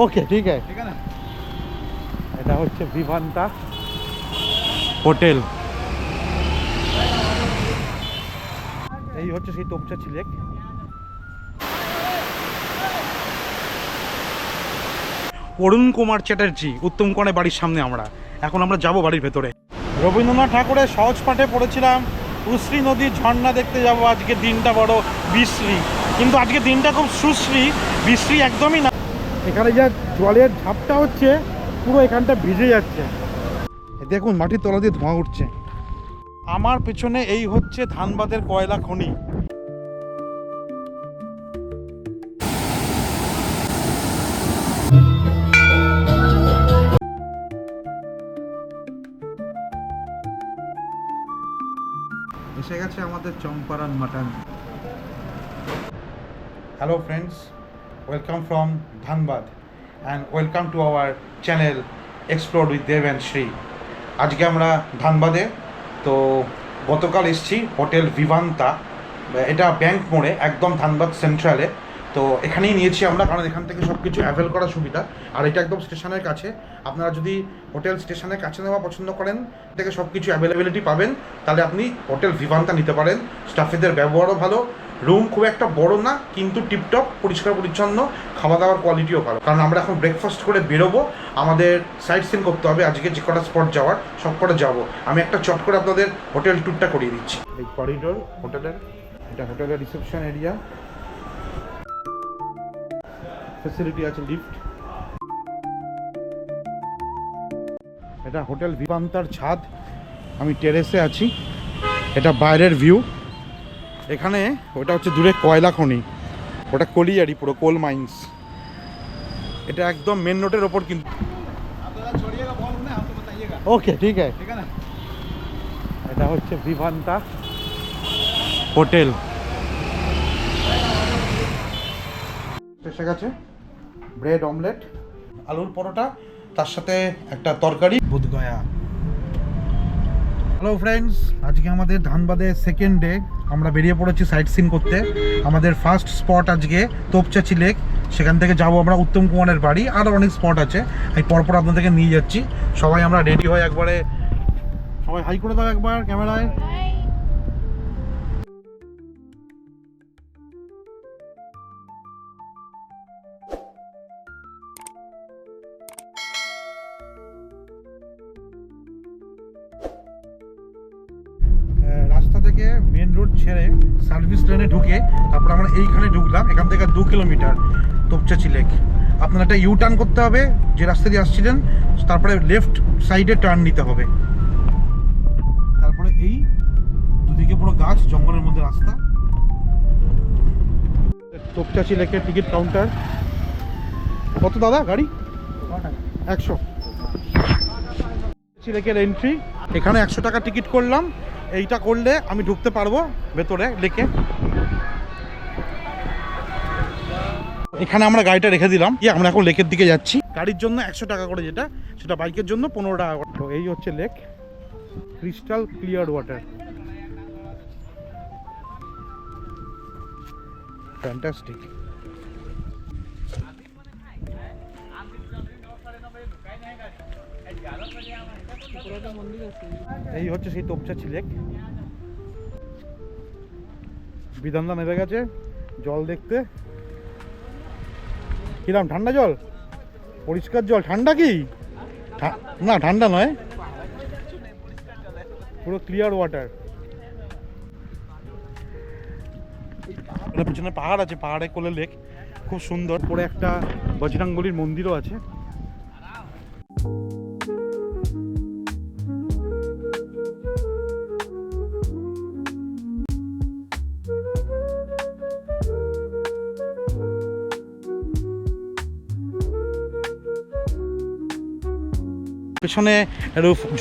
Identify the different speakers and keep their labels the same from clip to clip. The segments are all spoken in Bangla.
Speaker 1: ओके ठीक है ना। এটা হচ্ছে ভিভান্তা হোটেল। এই হচ্ছে সেই তোপচাঁচি লেক। অরুণ কুমার চ্যাটার্জি উত্তম কুমারের বাড়ির সামনে এখন আমরা যাব বাড়ির ভেতরে। রবীন্দ্রনাথ ঠাকুরের সহজ পাঠে পড়েছিলাম উশ্রী নদীর ঝর্ণা দেখতে যাব। আজকে দিনটা বড় বিশ্রী, কিন্তু আজকে দিনটা খুব সুশ্রী, বিশ্রী একদমই না। এখানে যা জলের ঝাপটা হচ্ছে পুরো এখানটা ভিজে যাচ্ছে। দেখুন মাটির তলা দিয়ে ধোঁয়া উঠছে। আমার পেছনে এই হচ্ছে ধানবাদের কয়লা খনি। এসে গেছে আমাদের Champaran mutton. Hello friends, welcome from Dhanbad and welcome to our channel explore with Dev and Shri. আজকে আমরা ধানবাদে, তো গতকাল এসেছি হোটেল ভিভান্তা, এটা ব্যাংক মোড়ে একদম ধানবাদ সেন্ট্রালে। তো এখানেই নিয়েছি আমরা, কারণ এখান থেকে সব কিছু অ্যাভেল করার সুবিধা, আর এটা একদম স্টেশনের কাছে। আপনারা যদি হোটেল স্টেশনের কাছে নেওয়া পছন্দ করেন, থেকে সব কিছু অ্যাভেলেবিলিটি পাবেন, তাহলে আপনি হোটেল ভিভান্তা নিতে পারেন। স্টাফেদের ব্যবহারও ভালো, রুম খুব একটা বড় না কিন্তু টিপটপ, পরিষ্কার পরিচ্ছন্ন, খাওয়া দাওয়ার কোয়ালিটিও ভালো। কারণ আমরা এখন ব্রেকফাস্ট করে বেরোবো, আমাদের সাইট সিন করতে হবে। আজকে যে কটা স্পট যাওয়ার সব কটা যাবো। আমি একটা চট করে আপনাদের হোটেল ট্যুরটা করিয়ে দিচ্ছি। এই করিডোর হোটেলের, এটা হোটেলের রিসেপশন এরিয়া, ফ্যাসিলিটি আছে লিফট। এটা হোটেল ভিভান্তার ছাদ, আমি টেরেসে আছি, এটা বাইরের ভিউ। এখানে ওটা হচ্ছে দূরে কয়লা খনি, ওটা কলিয়ারি, পুরো কোল মাইন্স। এটা একদম মেন রোডের ওপর কিন্তু। ওকে ঠিক আছে। এটা হচ্ছে ভিভান্তা হোটেল। এসে গেছে ব্রেড অমলেট, আলুর পরোটা, তার সাথে একটা তরকারি, বুধগয়া। হ্যালো ফ্রেন্ডস, আজকে আমাদের ধানবাদের সেকেন্ড ডে। আমরা বেরিয়ে পড়েছি সাইট সিন করতে। আমাদের ফার্স্ট স্পট আজকে তোপচাঁচি লেক, সেখান থেকে যাবো আমরা উত্তম কুমারের বাড়ি। আরও অনেক স্পট আছে, আমি পরপর আপনাদেরকে নিয়ে যাচ্ছি। সবাই আমরা রেডি হয়ে একবারে, সবাই হাই করে দাও একবার ক্যামেরায়। রাস্তা থেকে মেন রোড ছেড়ে সার্ভিস লেনে ঢুকে তারপর আমরা এইখানে ঢুকলাম। এখান থেকে 2 কিলোমিটার তোপচাঁচি লেক। আপনার একটা ইউ টার্ন করতে হবে যে রাস্তা দিয়ে আসছিলেন, তারপরে লেফট সাইডে টার্ন নিতে হবে। তারপরে এই দুদিকে পুরো গাছ, জঙ্গলের মধ্যে রাস্তা। তোপচাঁচি লেকের টিকিট কাউন্টার কত দাদা? গাড়ি 100। লেকের এন্ট্রি, এখানে 100 টাকা টিকিট করলাম। এইটা করলে আমি ঢুকতে পারবো ভেতরে লেকে। এখানে আমরা গাড়িটা রেখে দিলাম, আমরা এখন লেকের দিকে যাচ্ছি। গাড়ির জন্য 100 টাকা করে, যেটা সেটা বাইকের জন্য 15 টাকা করে। তো এই হচ্ছে lake, crystal clear water, fantastic. এই হচ্ছে সেই তোপচাঁচি লেক। বিধানদা নেমে গেছে জল দেখতে। কিরাম ঠান্ডা জল? পরিষ্কার জল? ঠান্ডা কি? না ঠান্ডা নয়, পুরো ক্লিয়ার ওয়াটার। পিছনে পাহাড় আছে, পাহাড়ে কোলে লেক, খুব সুন্দর। পরে একটা বজরংবলীর মন্দিরও আছে। পেছনে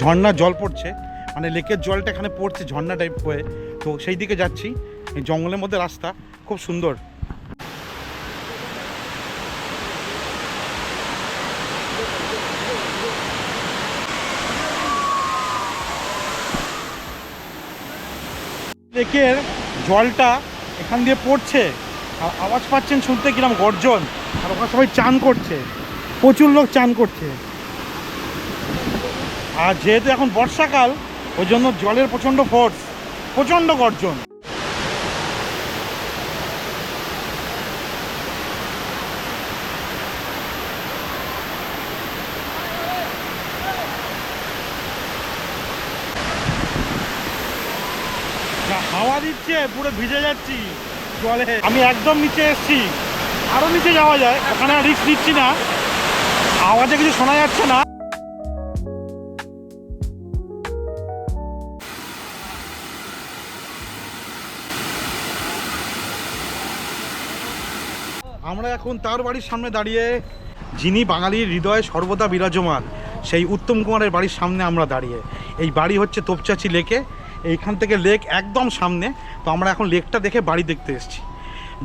Speaker 1: ঝর্ণার জল পড়ছে, মানে লেকের জলটা এখানে পড়ছে ঝর্ণা টাইপ হয়ে। তো সেই দিকে যাচ্ছি, এই জঙ্গলের মধ্যে রাস্তা, খুব সুন্দর। লেকের জলটা এখান দিয়ে পড়ছে, আর আওয়াজ পাচ্ছেন শুনতে কিরম গর্জন, আর ওখানে সবাই চান করছে। প্রচুর লোক চান করছে। আর যেহেতু এখন বর্ষাকাল, ওই জন্য জলের প্রচণ্ড ফোর্স, প্রচণ্ড গর্জন। হাওয়া দিচ্ছে, পুরো ভিজে যাচ্ছি জলে। আমি একদম নিচে এসেছি, আরো নিচে যাওয়া যায়, ওখানে রিস্ক নিচ্ছি না, আওয়াজে কিছু শোনা যাচ্ছে না। আমরা এখন তার বাড়ির সামনে দাঁড়িয়ে, যিনি বাঙালির হৃদয়ে সর্বদা বিরাজমান, সেই উত্তম কুমারের বাড়ির সামনে আমরা দাঁড়িয়ে। এই বাড়ি হচ্ছে তোপচাচি লেকে, এইখান থেকে লেক একদম সামনে। তো আমরা এখন লেকটা দেখে বাড়ি দেখতে এসেছি।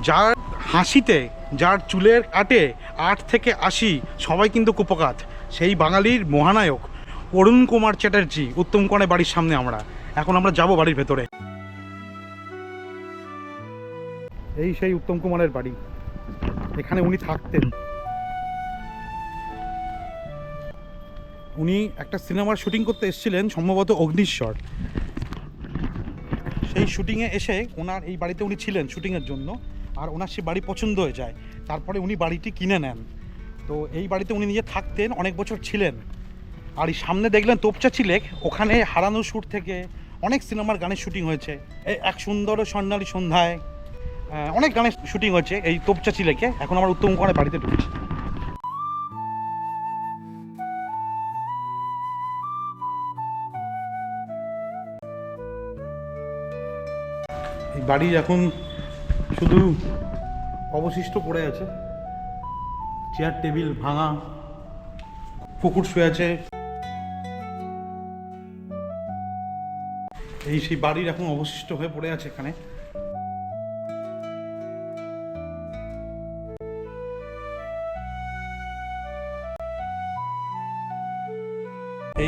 Speaker 1: যার হাসিতে, যার চুলের কাটে 8 থেকে 80 সবাই কিন্তু কুপকাত, সেই বাঙালির মহানায়ক অরুণ কুমার চ্যাটার্জি উত্তম কুমারের বাড়ির সামনে আমরা এখন যাব বাড়ির ভেতরে। এই সেই উত্তম কুমারের বাড়ি, এখানে উনি থাকতেন। উনি একটা সিনেমার শুটিং করতে এসেছিলেন, সম্ভবত অগ্নিশ্বর। সেই শুটিংয়ে এসে ওনার এই বাড়িতে উনি ছিলেন শুটিংয়ের জন্য, আর ওনার সে বাড়ি পছন্দ হয়ে যায়। তারপরে উনি বাড়িটি কিনে নেন। তো এই বাড়িতে উনি নিজে থাকতেন, অনেক বছর ছিলেন। আর এই সামনে দেখলেন তোপচাচি লেক, ওখানে হারানো সুর থেকে অনেক সিনেমার গানের শুটিং হয়েছে। এক সুন্দর স্বর্ণালী সন্ধ্যায় অনেক গানের শুটিং হয়েছে এই তোপচাচি লেকে। এখন আমার উত্তম কুমারের বাড়িতে ঢুকছি। এই বাড়ি এখন শুধু অবশিষ্ট পড়ে আছে, চেয়ার টেবিল ভাঙা, পুকুর শুয়ে আছে। এই সেই বাড়ির এখন অবশিষ্ট হয়ে পড়ে আছে এখানে।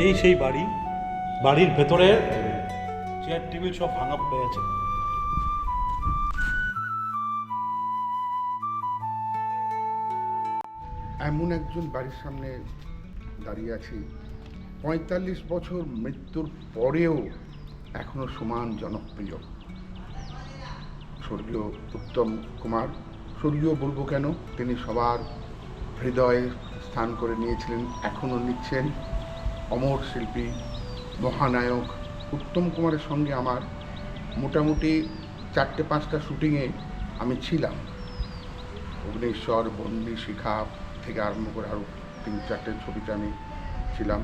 Speaker 1: এই সেই বাড়ি, বাড়ির ভেতরে চেয়ার টেবিল সব ভাঙা পড়ে আছে।
Speaker 2: এমন একজন বাড়ির সামনে দাঁড়িয়ে আছি, 45 বছর মৃত্যুর পরেও এখনো সমান জনপ্রিয়। স্বর্গীয় উত্তম কুমার, স্বর্গীয় বলবো কেন, তিনি সবার হৃদয়ে স্থান করে নিয়েছিলেন, এখনও নিচ্ছেন। অমর শিল্পী, মহানায়ক উত্তম কুমারের সঙ্গে আমার মোটামুটি 4-5টা শুটিংয়ে আমি ছিলাম। অগ্নিশ্বর, বন্দি, শিখা থেকে আরম্ভ করে আরও 3-4টে ছবিতে আমি ছিলাম।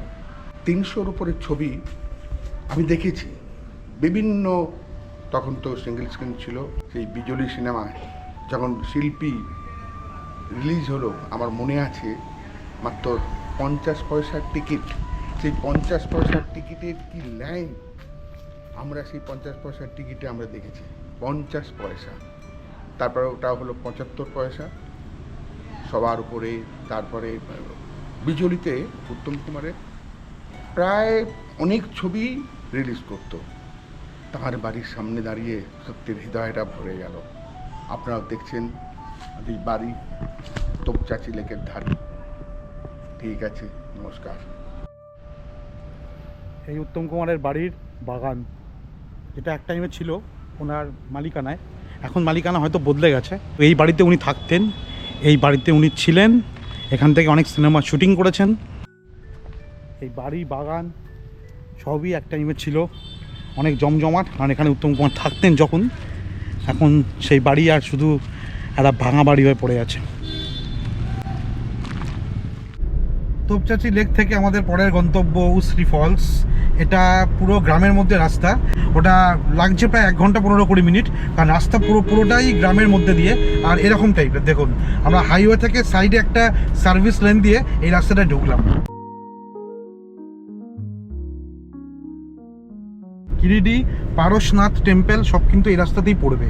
Speaker 2: 300-র উপরে ছবি আমি দেখেছি বিভিন্ন, তখন তো সিঙ্গেল স্ক্রিন ছিল। সেই বিজলি সিনেমায় যখন শিল্পী রিলিজ হলো, আমার মনে আছে মাত্র 50 পয়সার টিকিট। সেই 50 পয়সার টিকিটের কি লাইন, আমরা সেই 50 পয়সার টিকিটে আমরা দেখেছি 50 পয়সা। তারপরে ওটা হলো 75 পয়সা সবার উপরে। তারপরে বিজলিতে উত্তম কুমারের প্রায় অনেক ছবি রিলিজ করত। তার বাড়ির সামনে দাঁড়িয়ে সত্যি হৃদয়টা ভরে গেল। আপনারাও দেখছেন এই বাড়ি তোপচাচি লেকের ধারে। ঠিক আছে, নমস্কার।
Speaker 1: এই উত্তম কুমারের বাড়ির বাগান, এটা এক টাইমে ছিল ওনার মালিকানায়, এখন মালিকানা হয়তো বদলে গেছে। এই বাড়িতে উনি থাকতেন, এই বাড়িতে উনি ছিলেন, এখান থেকে অনেক সিনেমা শুটিং করেছেন। এই বাড়ি বাগান সবই এক টাইমে ছিল অনেক জমজমাট, আর এখানে উত্তম কুমার থাকতেন যখন। এখন সেই বাড়ি আর শুধু একটা ভাঙা বাড়ি হয়ে পড়ে আছে। তোপচাচি লেক থেকে আমাদের পরের গন্তব্য উশ্রী ফলস। এটা পুরো গ্রামের মধ্যে রাস্তা, ওটা লাগছে প্রায় 1 ঘন্টা 15-20 মিনিট, কারণ রাস্তা পুরোটাই গ্রামের মধ্যে দিয়ে। আর এরকম টাইপের দেখুন, আমরা হাইওয়ে থেকে সাইডে একটা সার্ভিস লেন দিয়ে এই রাস্তাটায় ঢুকলাম। গিরিডি পারশনাথ টেম্পল সব কিন্তু এই রাস্তাতেই পড়বে।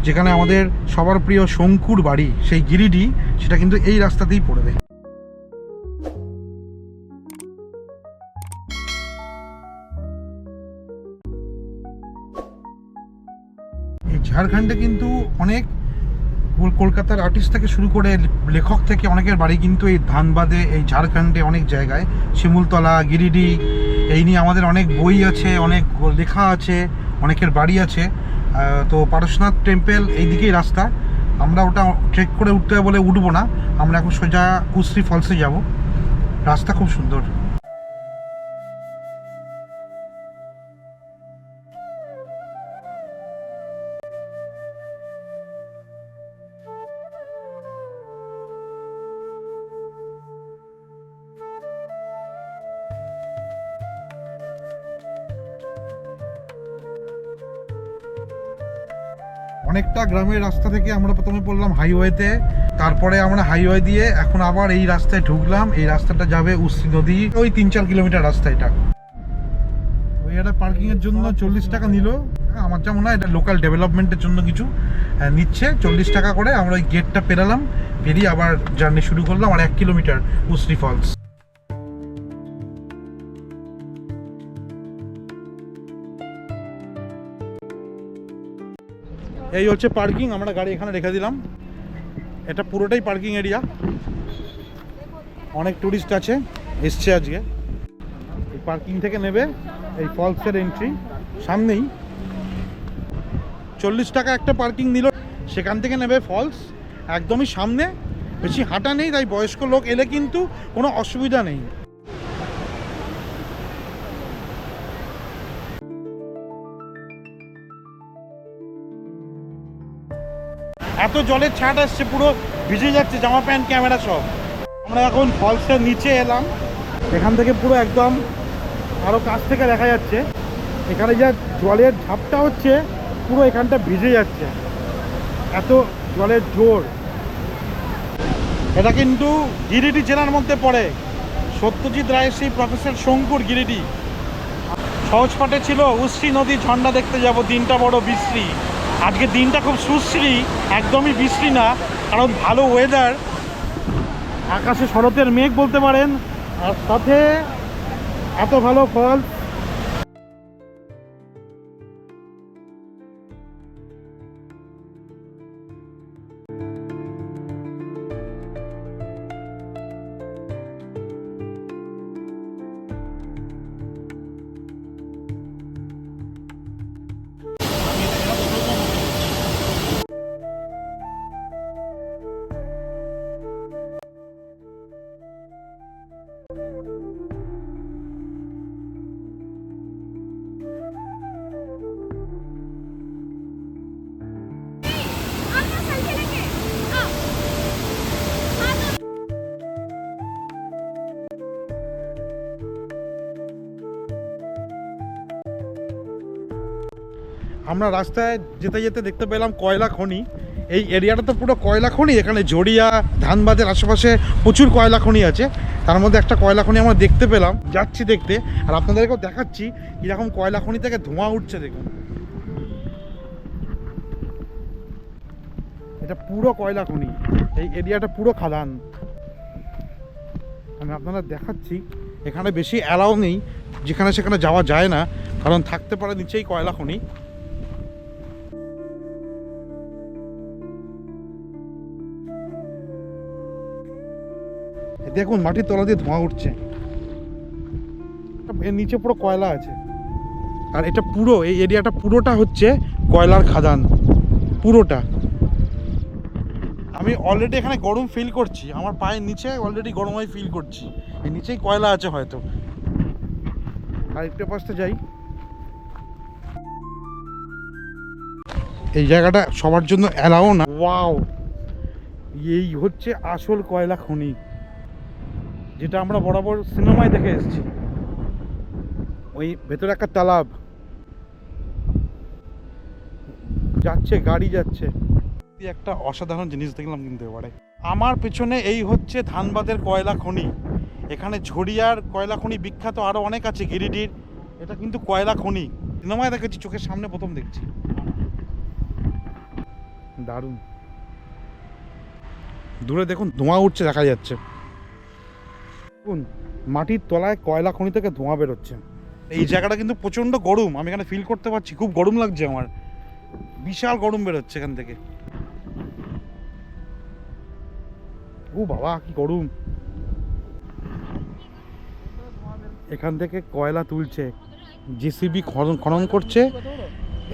Speaker 1: যেখানে আমাদের সবার প্রিয় শঙ্কুর বাড়ি, সেই গিরিডি, সেটা কিন্তু এই রাস্তাতেই পড়বে। ঝাড়খণ্ডে কিন্তু অনেক কলকাতার আর্টিস্ট থেকে শুরু করে লেখক থেকে অনেকের বাড়ি কিন্তু এই ধানবাদে, এই ঝাড়খণ্ডে অনেক জায়গায়, শিমুলতলা, গিরিডি, এই নিয়ে আমাদের অনেক বই আছে, অনেক লেখা আছে, অনেকের বাড়ি আছে। তো পারশনাথ টেম্পল এই দিকেই রাস্তা, আমরা ওটা ট্রেক করে উঠতে বলে উঠবো না, আমরা এখন সোজা কুশ্রী ফলসে যাব। রাস্তা খুব সুন্দর। অনেকটা গ্রামের রাস্তা থেকে আমরা প্রথমে পড়লাম হাইওয়েতে, তারপরে আমরা হাইওয়ে দিয়ে এখন আবার এই রাস্তায় ঢুকলাম। এই রাস্তাটা যাবে উশ্রী নদী, ওই 3-4 কিলোমিটার রাস্তা। এটা ওই একটা পার্কিংয়ের জন্য 40 টাকা নিল। আমার যা মনে হয় এটা লোকাল ডেভেলপমেন্টের জন্য কিছু নিচ্ছে, 40 টাকা করে। আমরা ওই গেটটা পেরালাম, পেরিয়ে আবার জার্নি শুরু করলাম, আর 1 কিলোমিটার উশ্রী ফলস। এই হচ্ছে পার্কিং, আমরা গাড়ি এখানে রেখে দিলাম। এটা পুরোটাই পার্কিং এরিয়া। অনেক টুরিস্ট আছে, এসছে আজকে। এই পার্কিং থেকে নেবে, এই ফলসের এন্ট্রি সামনেই। 40 টাকা একটা পার্কিং দিল, সেখান থেকে নেবে ফলস একদমই সামনে। বেশি হাঁটা নেই, তাই বয়স্ক লোক এলে কিন্তু কোনো অসুবিধা নেই। এত জলের ছাট আসছে, পুরো ভিজে যাচ্ছে জামা প্যান্ট, ক্যামেরা সব। আমরা এখন ফলসের নিচে এলাম, এখান থেকে পুরো একদম আরও কাছ থেকে দেখা যাচ্ছে। এখানে যা জলের ঝাপটা হচ্ছে, পুরো এখানটা ভিজে যাচ্ছে, এত জলের জোর। এটা কিন্তু গিরিডি জেলার মধ্যে পড়ে। সত্যজিৎ রায়ের সেই প্রফেসর শঙ্কুর গিরিডি। সহজ পাঠে ছিল উশ্রী নদী ঝর্ণা দেখতে যাব, দিনটা বড় বিশ্রী। আজকে দিনটা খুব সুশ্রী, একদমই বৃষ্টি না, কারণ ভালো ওয়েদার, আকাশে শরতের মেঘ বলতে পারেন, আর সাথে এত ভালো ফল। আমরা রাস্তায় যেতে যেতে দেখতে পেলাম কয়লা খনি। এই এরিয়াটা তো পুরো কয়লা খনি। এখানে জড়িয়া, ধানবাদের আশেপাশে প্রচুর কয়লা খনি আছে। তার মধ্যে একটা কয়লা খনি আমরা দেখতে পেলাম, যাচ্ছি দেখতে, আর আপনাদেরকেও দেখাচ্ছি কীরকম কয়লা খনি থেকে ধোঁয়া উঠছে। দেখুন, এটা পুরো কয়লা খনি, এই এরিয়াটা পুরো খাদান। আমি আপনারা দেখাচ্ছি, এখানে বেশি অ্যালাউ নেই, যেখানে সেখানে যাওয়া যায় না, কারণ থাকতে পারে নিচেই কয়লা খনি। দেখুন মাটির তলা দিয়ে ধোঁয়া উঠছে, এর নিচে পুরো কয়লা আছে। আর এটা পুরো এই এরিয়াটা পুরোটা হচ্ছে কয়লার খাদান, পুরোটা। আমি অলরেডি এখানে গরম ফিল করছি, আমার পায়ের নিচে অলরেডি গরমই ফিল করছি। এই নিচেই কয়লা আছে হয়তো। আর একটু পাশে যাই, এই জায়গাটা সবার জন্য অ্যালাউ না। ওয়াও, এই হচ্ছে আসল কয়লা খনি, যেটা আমরা বরাবর সিনেমায় দেখে এসেছি। ওই ভেতরে একটা তালাব যাচ্ছে, গাড়ি যাচ্ছে। একটা অসাধারণ জিনিস দেখলাম কিন্তু এবারে আমার পেছনে। এই হচ্ছে ধানবাদের কয়লা খনি। এখানে ঝড়িয়ার কয়লা খনি বিখ্যাত, আরও অনেক আছে, গিরিডির। এটা কিন্তু কয়লা খনি, সিনেমায় দেখেছি, চোখের সামনে প্রথম দেখছি। দারুণ। দূরে দেখুন ধোঁয়া উঠছে, দেখা যাচ্ছে। দেখুন মাটির তলায় কয়লা খনি থেকে ধোঁয়া বেরোচ্ছে। এই জায়গাটা কিন্তু প্রচণ্ড গরম, আমি এখানে ফিল করতে পারছি, খুব গরম লাগছে আমার, বিশাল গরম বেরোচ্ছে এখান থেকে। ও বাবা কি গরম। এখান থেকে কয়লা তুলছে, জেসিবি খনন করছে,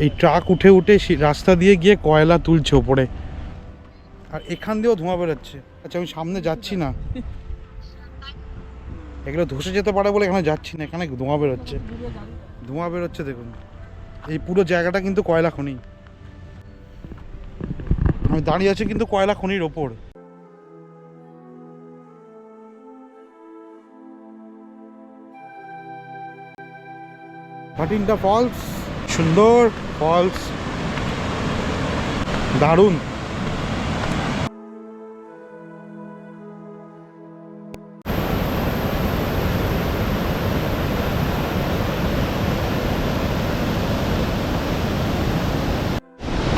Speaker 1: এই ট্রাক উঠে উঠে রাস্তা দিয়ে গিয়ে কয়লা তুলছে ওপরে, আর এখান দিয়েও ধোঁয়া বেরোচ্ছে। আচ্ছা আমি সামনে যাচ্ছি না, এগুলো ধসে যেতে পারে বলে এখানে যাচ্ছি না, এখানে ধোঁয়া বেরোচ্ছে, ধোঁয়া বেরোচ্ছে দেখুন। এই পুরো জায়গাটা কিন্তু কয়লা খনি, আমি দাঁড়িয়ে আছি কিন্তু কয়লা খনির ওপর। ভাটিন্ডা ফলস, সুন্দর ফলস, দারুণ।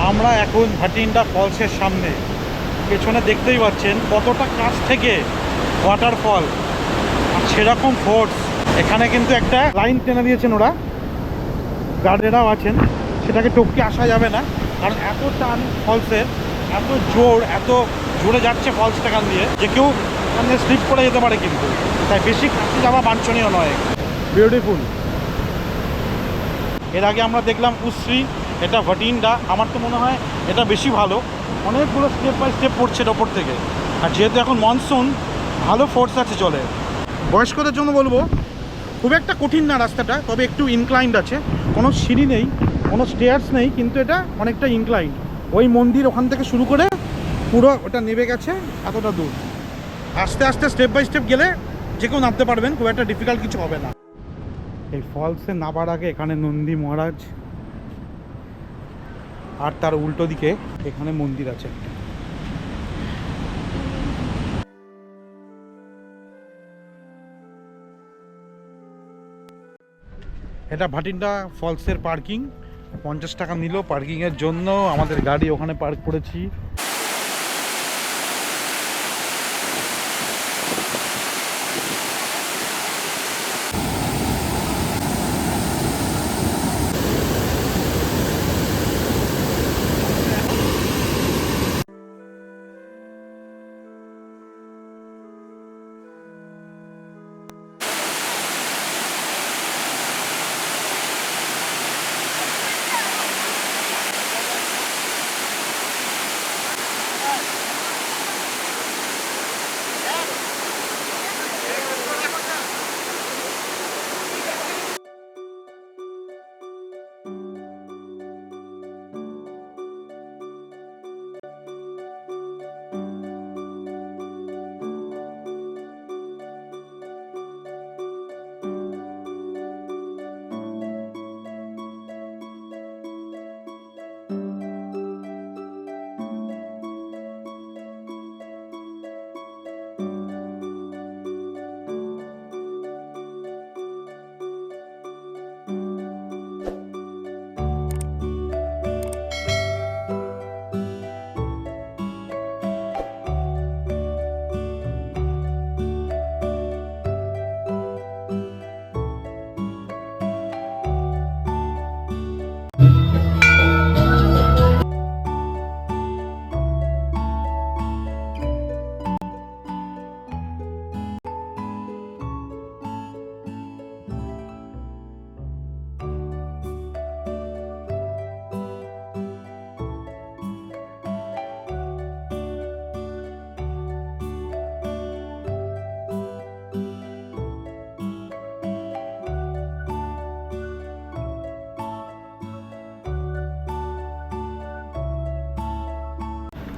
Speaker 1: আমরা এখন ভাটিন্ডা ফলসের সামনে, পেছনে দেখতেই পাচ্ছেন কতটা কাছ থেকে ওয়াটারফল, আর সেরকম ফোর্স। এখানে কিন্তু একটা লাইন টেনে দিয়েছেন ওরা, গার্ডেরাও আছেন, সেটাকে টপকে আসা যাবে না, কারণ এত টান ফলসের, এত জোর, এত জোরে যাচ্ছে ফলসটা কান দিয়ে যে কেউ ওখানে স্লিপ করে যেতে পারে, কিন্তু তাই বেশি কাছে যাওয়া বাঞ্ছনীয় নয়। বিউটিফুল। এর আগে আমরা দেখলাম উশ্রী, এটা ভাটিন্ডা, আমার তো মনে হয় এটা বেশি ভালো, অনেকগুলো স্টেপ বাই স্টেপ পড়ছে ওপর থেকে, আর যেহেতু এখন মনসুন, ভালো ফোর্স আছে চলে। বয়স্কদের জন্য বলবো খুব একটা কঠিন না রাস্তাটা, তবে একটু ইনক্লাইন্ড আছে, কোনো সিঁড়ি নেই, কোনো স্টেয়ার্স নেই, কিন্তু এটা অনেকটা ইনক্লাইন্ড। ওই মন্দির ওখান থেকে শুরু করে পুরো ওটা নেমে গেছে এতটা দূর, আস্তে আস্তে স্টেপ বাই স্টেপ গেলে যে কেউ নামতে পারবেন, খুব একটা ডিফিকাল্ট কিছু হবে না। এই ফলসে নামার আগে এখানে নন্দী মহারাজ, আর তার উল্টো দিকে এখানে মন্দির আছে। এটা ভাটিন্ডা ফলসের পার্কিং, 50 টাকা নিল পার্কিংয়ের জন্য, আমাদের গাড়ি ওখানে পার্ক করেছি।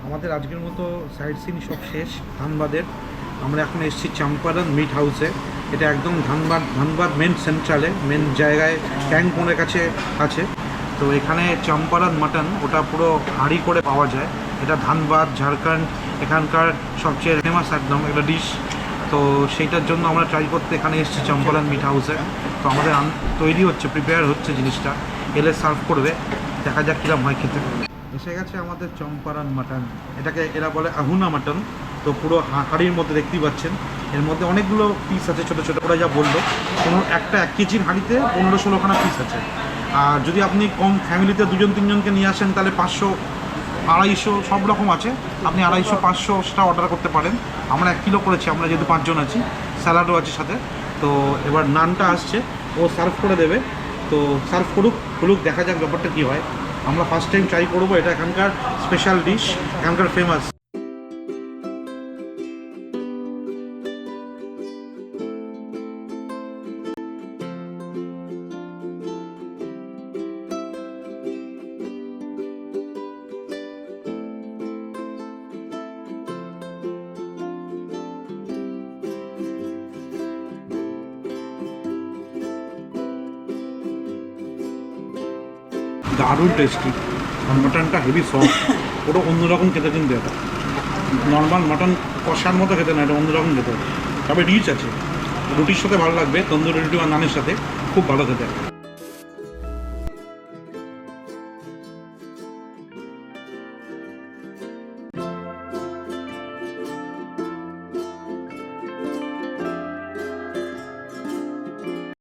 Speaker 1: আমাদের আজকের মতো সাইট সিন সব শেষ ধানবাদের। আমরা এখন এসেছি চম্পারন মিট হাউসে, এটা একদম ধানবাদ মেন সেন্ট্রালে, মেন জায়গায় ট্যাঙ্কনের কাছে আছে। তো এখানে চম্পারন মাটন, ওটা পুরো হাঁড়ি করে পাওয়া যায়, এটা ধানবাদ ঝাড়খণ্ড এখানকার সবচেয়ে ফেমাস একদম একটা ডিশ। তো সেইটার জন্য আমরা ট্রাই করতে এখানে এসেছি চম্পারন মিট হাউসে। তো আমাদের তৈরি হচ্ছে, প্রিপেয়ার হচ্ছে জিনিসটা, এলে সার্ভ করবে, দেখা যাক কীরকম হয় খেতে। এসে গেছে আমাদের চম্পারন মাটন, এটাকে এরা বলে আহুনা মাটন। তো পুরো হাঁড়ির মধ্যে দেখতেই পাচ্ছেন, এর মধ্যে অনেকগুলো পিস আছে ছোটো ছোটো, ওরা যা বললো, কোনো একটা 1 কেজির হাঁড়িতে 15-16খানা পিস আছে। আর যদি আপনি কম ফ্যামিলিতে 2-3 জনকে নিয়ে আসেন, তাহলে 500 250 সব রকম আছে। আপনি 250, 500টা অর্ডার করতে পারেন। আমরা 1 কিলো করেছি, আমরা যেহেতু 5 জন আছি, স্যালাডও আছে সাথে। তো এবার নানটা আসছে, ও সার্ভ করে দেবে। তো সার্ভ করুক, দেখা যাক ব্যাপারটা কী হয়। আমরা ফার্স্ট টাইম ট্রাই করবো, এটা এখানকার স্পেশাল ডিশ, এখানকার ফেমাস। দারুণ টেস্টি, আর মাটনটা হেভি সফট, ওটা অন্যরকম খেতে কিন্তু এটা নর্মাল মাটন কষার মতো খেতে না, এটা অন্যরকম খেতে। তবে রিচ আছে, রুটির সাথে ভালো লাগবে, তন্দুরি রুটি বা নানের সাথে খুব ভালো খেতে।